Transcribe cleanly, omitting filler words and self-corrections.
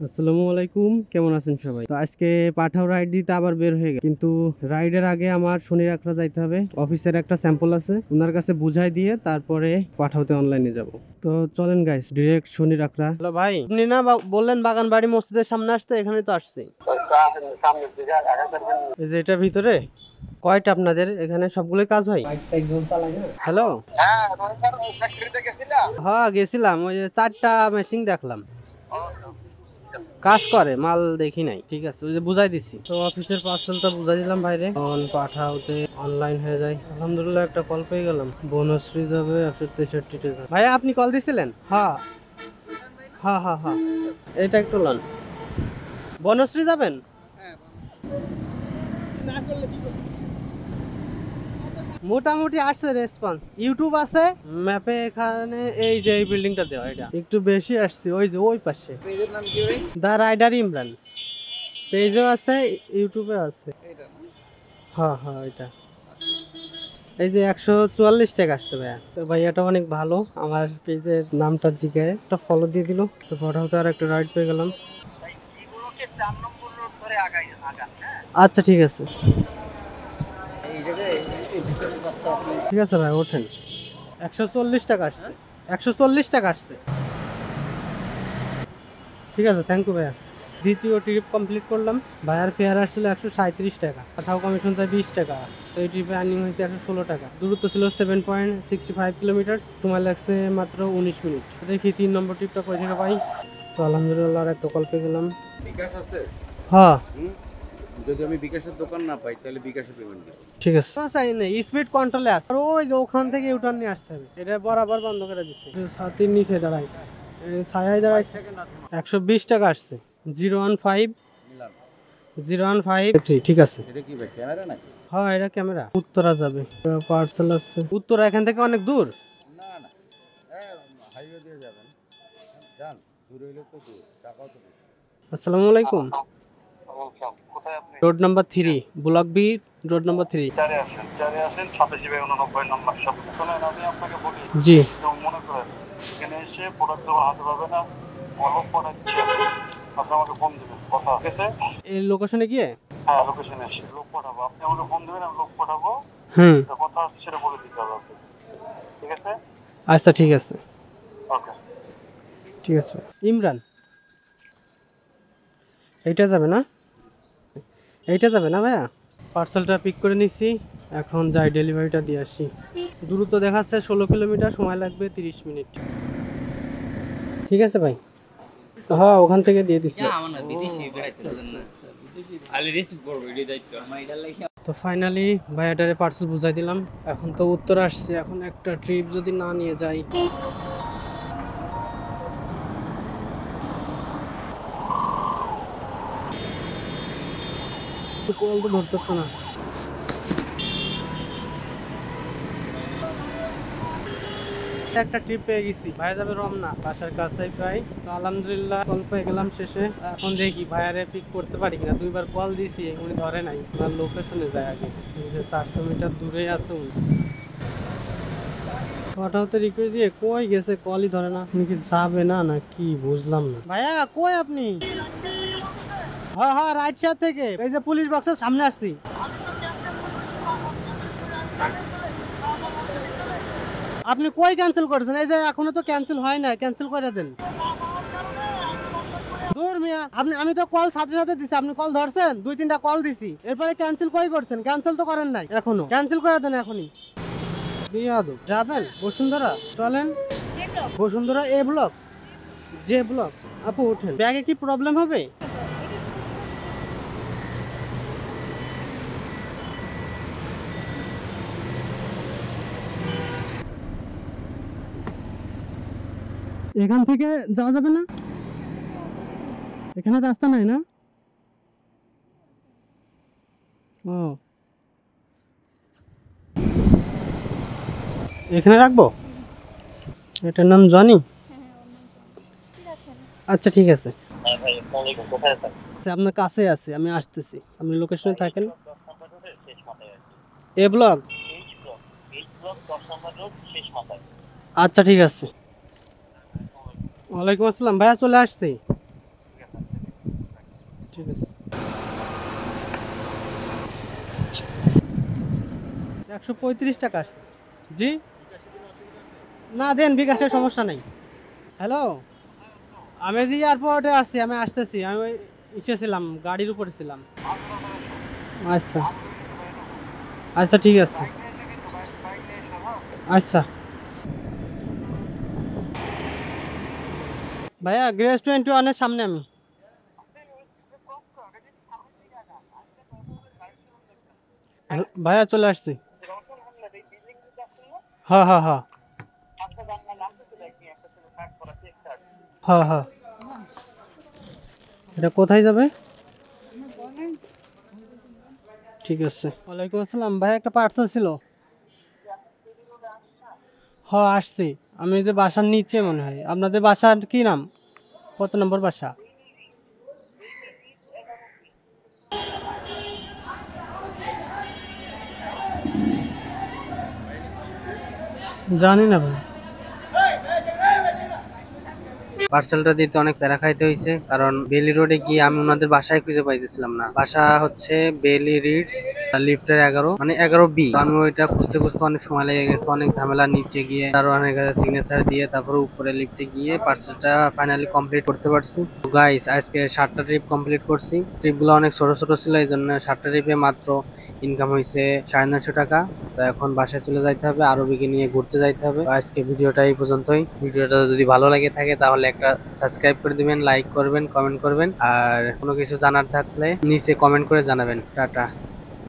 আসসালামু আলাইকুম, কেমন আছেন সবাই? তো আজকে পাঠাও রাইড দিতে আবার বের হয়ে গেল, কিন্তু রাইডের আগে আমার শনি রাখরা যাইতে হবে। অফিসের একটা স্যাম্পল আছে, ওনার কাছে বুঝাই দিয়ে তারপরে পাঠাওতে অনলাইনে যাব। তো চলেন গাইস, ডিরেক্ট শনি রাখরা। হ্যালো ভাই, আপনি না বললেন বাগান বাড়ি মসজিদের সামনে আসতে, এখানে তো আসছি। এই যে এটা ভিতরে কয়টা আপনাদের এখানে সবগুলোই কাজ হয়? হ্যালো, হ্যাঁ গেছিলাম, ওই যে 4টা মেশিন দেখলাম কাজ করে, মাল দেখি নাই। ঠিক আছে, ওই যে বুঝাই দিছি তো, অফিসের পার্সেলটা বুঝাই দিলাম বাইরে, অন পাঠাওতে অনলাইন হয়ে যায়। আলহামদুলিল্লাহ একটা কল পেয়ে গেলাম, বনশ্রী যাবে 163 টাকা। ভাইয়া আপনি কল দিছিলেন? হ্যাঁ হ্যাঁ হ্যাঁ হ্যাঁ, এটা একটু লন। বনশ্রী যাবেন? মোটামুটি আসছে রেসপন্স, ইউটিউব আছে ম্যাপে, এখানে এই যে এই বিল্ডিংটা দেওয়া, এটা একটু বেশি আসছে, ওই যে ওই পাশে। পেজের নাম কি ভাই? দা রাইডার ইমরান, পেজও আছে ইউটিউবে আছে। হ্যাঁ হ্যাঁ এটা, এই যে 144 টাকা আসছে ভাইয়া। তো ভাইয়াটা অনেক ভালো, আমার পেজের নামটা জিগায় একটা ফলো দিয়ে দিল। তো পড়াতে আর একটা রাইড পেয়ে গেলাম। আচ্ছা ঠিক আছে, ঠিক আছে ভাই ওঠেন। 140 টাকা আসছে, 140 টাকা আসছে। ঠিক আছে, থ্যাংক ইউ ভাইয়া। দ্বিতীয় ট্রিপ কমপ্লিট করলাম, ভাইয়ার ফেয়ার আসছিল 137 টাকা, পাঠাও কমিশন চাই 20 টাকা। তো এই ট্রিপে আর্নিং হয়েছে 116 টাকা। দূরত্ব ছিল 7.65 কিলোমিটার, তোমার লাগছে মাত্র 19 মিনিট। দেখি 3 নম্বর ট্রিপটা কই থেকে পাই। তো আলহামদুলিল্লাহ আর একটা কল পেয়ে গেলাম। বিকাশ আছে? হ্যাঁ যদি আমি বিকাশের দোকান না পাই তাহলে বিকাশে পেমেন্ট দিব। ঠিক আছে, চাই না, স্পিড কন্ট্রোলে আছে। আর ওই যে ওখান থেকে ইউটার্ন নিয়ে আসতে হবে, এটা বরাবর বন্ধ করে দিচ্ছে। ছাতির নিচে দাঁড়াই, ছায়ায় দাঁড়াই। 120 টাকা আসছে। 015 015 ঠিক আছে। এটা কি ভাই ক্যামেরা নাকি? হ্যাঁ এটা ক্যামেরা। উত্তরা যাবে, পার্সেল আছে উত্তরা, এখান থেকে অনেক দূর। না না, হাইওয়ে দিয়ে যাবেন, যান, দূরে হইলে তো দূর, টাকাও তো বেশি। আসসালামু আলাইকুম। কোথায় আপনি? Road number 3, block B, road number 3। চারে আসেন, 87 নম্বর সব। শোনেন, আমি আপনাকে বলি, জি কেউ মনে করেন এখানে এসে প্রোডাক্ট দেওয়া হাতে পাবে না, অল্প পড়াচ্ছি আপনি আমাকে ফোন দেবেন, কথা ঠিক আছে? এই লোকেশনে গিয়ে, হ্যাঁ লোকেশনে এসে লোক পাঠাবো, আপনি আমাকে ফোন দেবেন, আমি লোক পাঠাবো। হুম যেটা কথা হচ্ছে সেটা বলে দিতে হবে আপনাকে, ঠিক আছে? আচ্ছা ঠিক আছে, ওকে। ঠিক আছে। ইমরান, এইটা যাবে না? এইটা যাবে না ভাইয়া? পার্সেলটা পিক করে নিছি, এখন যাই ডেলিভারিটা দিয়ে আসি। দূরত্ব দেখাচ্ছে 16 কিলোমিটার, সময় লাগবে 30 মিনিট। ঠিক আছে ভাই, হ্যাঁ ওখান থেকে দিয়ে দিচ্ছি। তো ফাইনালি ভাইয়াটারে পার্সেল বুঝাই দিলাম। এখন তো উত্তর আসছে, এখন একটা ট্রিপ যদি না নিয়ে যাই। কল তো ধরতেছে না। একটা ট্রিপ পেয়ে গেছি, ভাই যাবে রমনা, বাসার কাছেই প্রায়। তো আলহামদুলিল্লাহ কল পেয়ে গেলাম শেষে। এখন দেখি ভাইয়ারে পিক করতে পারি কিনা। 2বার কল দিছি, উনি ধরে নাই। ওনার লোকেশনে যায় আগে, 400 মিটার দূরে আছে উনি। হঠাৎ রিকোয়েস্ট দিয়ে কই গেছে, কলই ধরে না। উনি কি যাবে না না কি বুঝলাম না। ভাইয়া কই আপনি? হ্যাঁ হ্যাঁ রাইট সাইড থেকে, এই যে পুলিশ বক্সের সামনে আসছি। আপনি কই ক্যান্সেল করেছেন? এই যে এখনো তো ক্যান্সেল হয় না, ক্যান্সেল করে দেন। দূর মিয়া, আমি তো কল সাথে সাথে দিছি, আপনি কল ধরছেন? 2-3টা কল দিছি, এরপরে ক্যান্সেল কই করছেন? ক্যান্সেল তো করেন নাই এখনো, ক্যান্সেল করে দেন এখনই। বিয়াদব। যাবেন বসুন্ধরা? চলেন বসুন্ধরা এ ব্লক, যে ব্লক। আপু ওঠেন, ব্যাগে কি প্রবলেম হবে? এখান থেকে যাওয়া যাবে না? এখানে রাস্তা নাই না? ও এখানে রাখবো। এটার নাম জনি। আচ্ছা ঠিক আছে, হ্যাঁ ভাই, আসসালামু আলাইকুম, কোথায় আছেন? আপনার কাছে আছে, আমি আসতেছি, আপনি লোকেশনে থাকেন। 10 নম্বর রোডের শেষ মাথায় আর কি। এ ব্লক। এইচ ব্লক 10 নম্বর রোড শেষ মাথায়। আচ্ছা ঠিক আছে। ওয়ালাইকুম আসসালাম ভাইয়া, চলে আসছি। ঠিক আছে। ঠিক আছে। 135 টাকা আসছে। জি না দেন, বিকাশের সমস্যা নেই। হ্যালো, আমি যে এয়ারপোর্টে আছি, আমি আসতেছি। আমি ওই ইসে ছিলাম, গাড়ির উপরে ছিলাম। আচ্ছা আচ্ছা ঠিক আছে। আচ্ছা ভাইয়া, গ্রেস 21-এর সামনে আমি। ভাইয়া চলে আসছি। হ্যাঁ হ্যাঁ হ্যাঁ হ্যাঁ হ্যাঁ। এটা কোথায় যাবে? ঠিক আছে। ওয়ালাইকুম আসসালাম ভাই, একটা পার্সেল ছিল। হ্যাঁ আসছি। আমি যে বাসার নিচে মনে হয়। আপনাদের বাসার কি নাম? কত নম্বর বাসা? জানি না ভাই। পার্সেলটা দিতে অনেক প্যারা খাইতে হয়েছে, কারণ বেলি রোডে গিয়ে আমি ওনাদের বাসায় খুঁজে পাইতেছিলাম না। বাসা হচ্ছে বেলি রিডস, লিফটের 11, মানে 11B। আমি ওইটা খুঁজতে খুঁজতে অনেক সময় লেগে গেছে, অনেক ঝামেলা। নিচে গিয়ে তার অনেক সিগনেচার দিয়ে তারপরে উপরে লিফটে গিয়ে পার্সেলটা ফাইনালি কমপ্লিট করতে পারছি। তো গাইস, আজকে 7টা ট্রিপ কমপ্লিট করছি। ট্রিপগুলো অনেক ছোট ছোট ছিল, এই জন্য 7টা ট্রিপে মাত্র ইনকাম হয়েছে 950 টাকা। তো এখন বাসায় চলে যাইতে হবে, আরবিকে নিয়ে ঘুরতে যাইতে হবে। তো আজকে ভিডিওটা এই পর্যন্তই। ভিডিওটা যদি ভালো লাগে থাকে তাহলে একটা সাবস্ক্রাইব করে দিবেন, লাইক করবেন, কমেন্ট করবেন, আর কোনো কিছু জানার থাকলে নিচে কমেন্ট করে জানাবেন। টাটা।